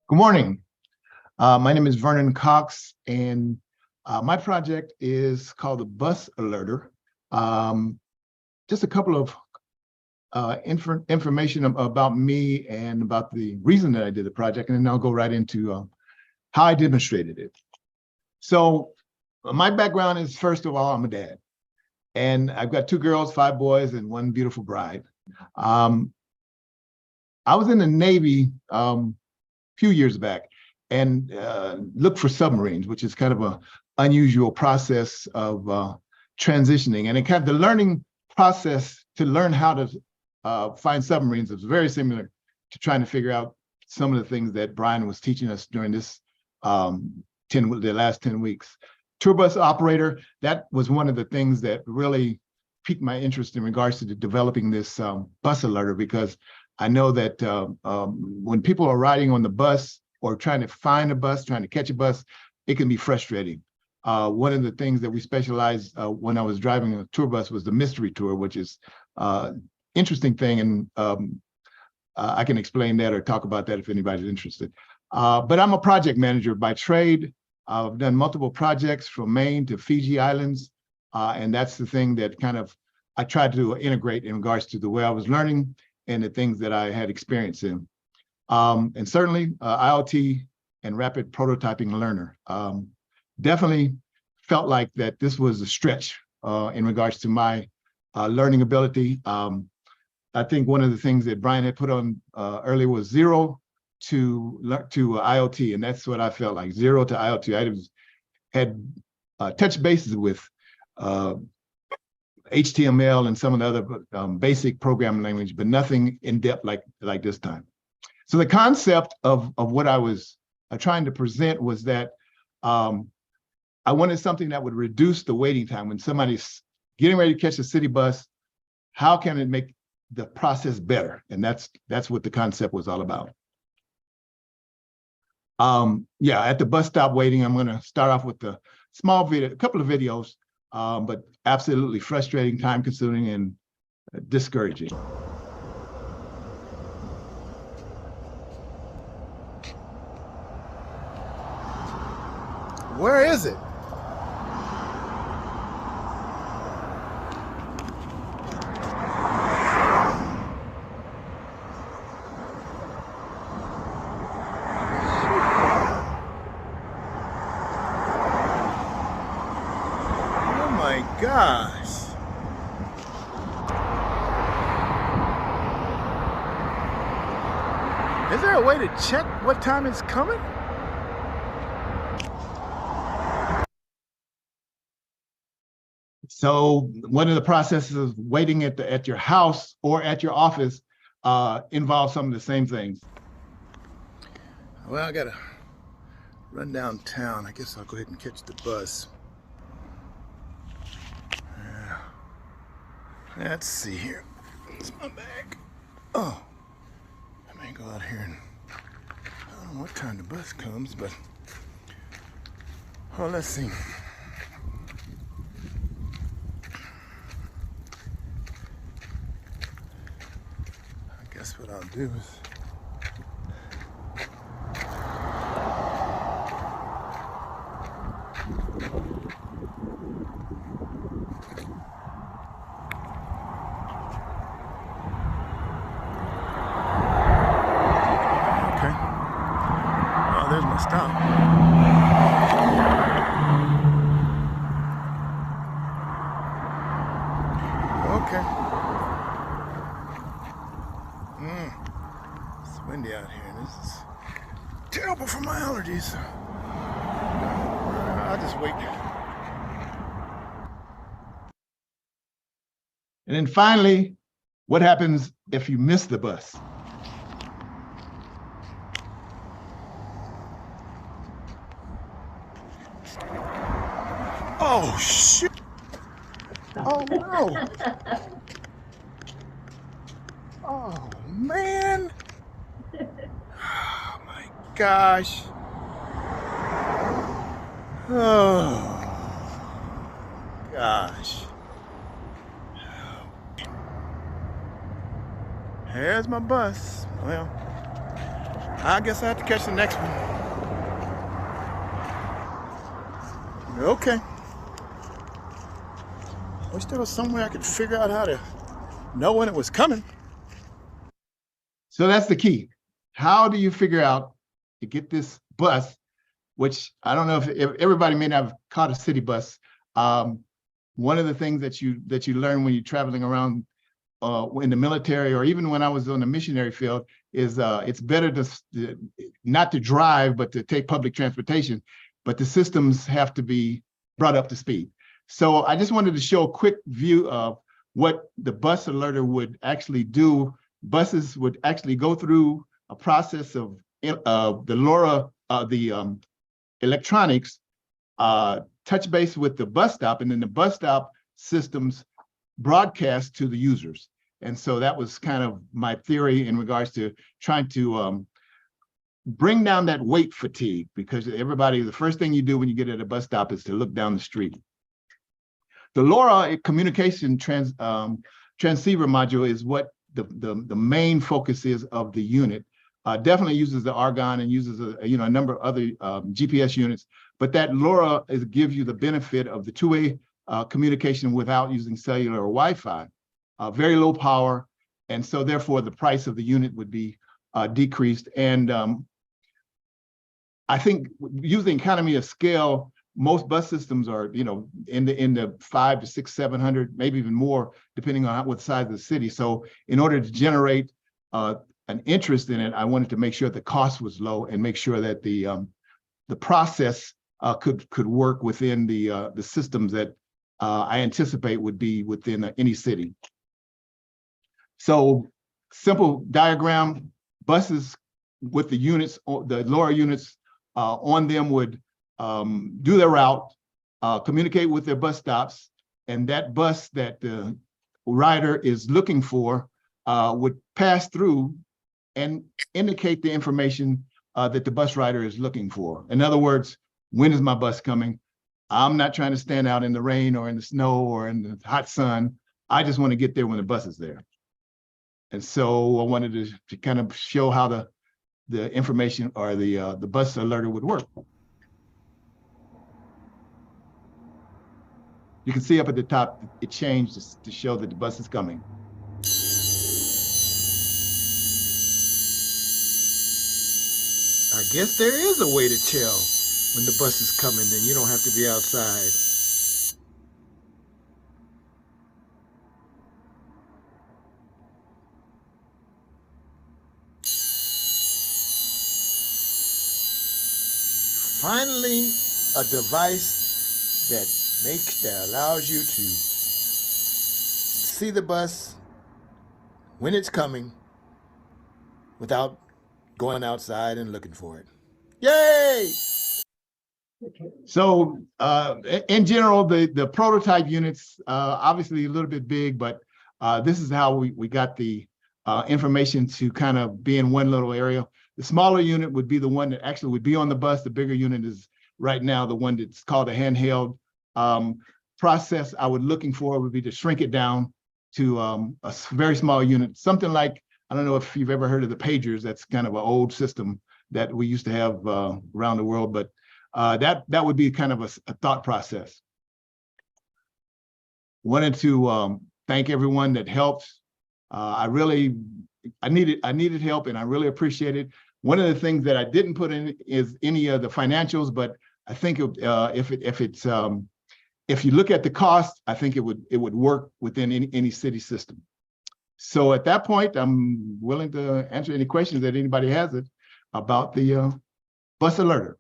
Good morning. My name is Vernon Cox, and my project is called the Bus Alerter. Just a couple of information about me and about the reason that I did the project, and then I'll go right into how I demonstrated it. So my background is, first of all, I'm a dad, and I've got 2 girls, 5 boys, and 1 beautiful bride. I was in the Navy few years back and looked for submarines, which is kind of an unusual process of transitioning. And it kind of the learning process to learn how to find submarines is very similar to trying to figure out some of the things that Brian was teaching us during this the last 10 weeks. Tour bus operator, that was one of the things that really piqued my interest in regards to developing this bus alerter, because I know that when people are riding on the bus or trying to find a bus, trying to catch a bus, it can be frustrating. One of the things that we specialized when I was driving a tour bus was the mystery tour, which is interesting thing. And I can explain that or talk about that if anybody's interested. But I'm a project manager by trade. I've done multiple projects from Maine to Fiji Islands. And that's the thing that kind of I tried to integrate in regards to the way I was learning and the things that I had experience in. And certainly IoT and rapid prototyping learner. Definitely felt like that this was a stretch in regards to my learning ability. I think one of the things that Brian had put on earlier was 0 to IoT, and that's what I felt like, 0 to IoT. I had touched bases with HTML and some of the other basic programming language, but nothing in depth like this time. So the concept of what I was trying to present was that I wanted something that would reduce the waiting time. When somebody's getting ready to catch a city bus, how can it make the process better? And that's what the concept was all about. Yeah, at the bus stop waiting, I'm gonna start off with a small video, a couple of videos, but absolutely frustrating, time-consuming, and discouraging. Where is it? Oh my gosh. Is there a way to check what time it's coming? So one of the processes of waiting at your house or at your office involves some of the same things. Well, I gotta run downtown. I guess I'll go ahead and catch the bus. Let's see here. It's my bag. Oh, I may go out here and I don't know what time the bus comes, but oh, let's see. I guess what I'll do is there's my stop. Okay. It's windy out here. This is terrible for my allergies. I'll just wait. And then finally, what happens if you miss the bus? Oh, shit. Oh, no. Oh, man. Oh, my gosh. Oh, gosh. Here's my bus. Well, I guess I have to catch the next one. Okay. I wish there was somewhere I could figure out how to know when it was coming. So that's the key. How do you figure out to get this bus, which I don't know if everybody may not have caught a city bus. One of the things that you learn when you're traveling around in the military, or even when I was on the missionary field, is it's better to not to drive, but to take public transportation. But the systems have to be brought up to speed. So I just wanted to show a quick view of what the bus alerter would actually do. Buses would actually go through a process of the LoRa, electronics, touch base with the bus stop, and then the bus stop systems broadcast to the users. And so that was kind of my theory in regards to trying to bring down that weight fatigue, because everybody, the first thing you do when you get at a bus stop is to look down the street. The LoRa communication transceiver module is what the main focus is of the unit. Definitely uses the argon and uses a number of other GPS units, but that LoRa gives you the benefit of the two-way communication without using cellular or Wi-Fi. Very low power, and so therefore the price of the unit would be decreased. And I think using economy of scale, most bus systems are in the 500 to 600, 700, maybe even more, depending on what size of the city. So in order to generate an interest in it, I wanted to make sure the cost was low and make sure that the process could work within the systems that I anticipate would be within any city. So simple diagram: buses with the units, the LoRa units on them would do their route, communicate with their bus stops, and that bus that the rider is looking for would pass through and indicate the information that the bus rider is looking for. In other words, when is my bus coming? I'm not trying to stand out in the rain or in the snow or in the hot sun. I just want to get there when the bus is there. And so I wanted to kind of show how the information or the bus alerter would work. You can see up at the top, it changed to show that the bus is coming. I guess there is a way to tell when the bus is coming, then you don't have to be outside. Finally, a device that allows you to see the bus when it's coming without going outside and looking for it. Yay! So in general, the prototype units, obviously a little bit big, but this is how we got the information to kind of be in one little area. The smaller unit would be the one that actually would be on the bus. The bigger unit is right now the one that's called a handheld. Process I would looking for would be to shrink it down to a very small unit, something like, I don't know if you've ever heard of the pagers. That's kind of an old system that we used to have around the world, but that would be kind of a thought process. Wanted to thank everyone that helped. I needed help, and I really appreciate it. One of the things that I didn't put in is any of the financials, but I think if you look at the cost, I think it would work within any city system. So at that point, I'm willing to answer any questions that anybody has about the bus alerter.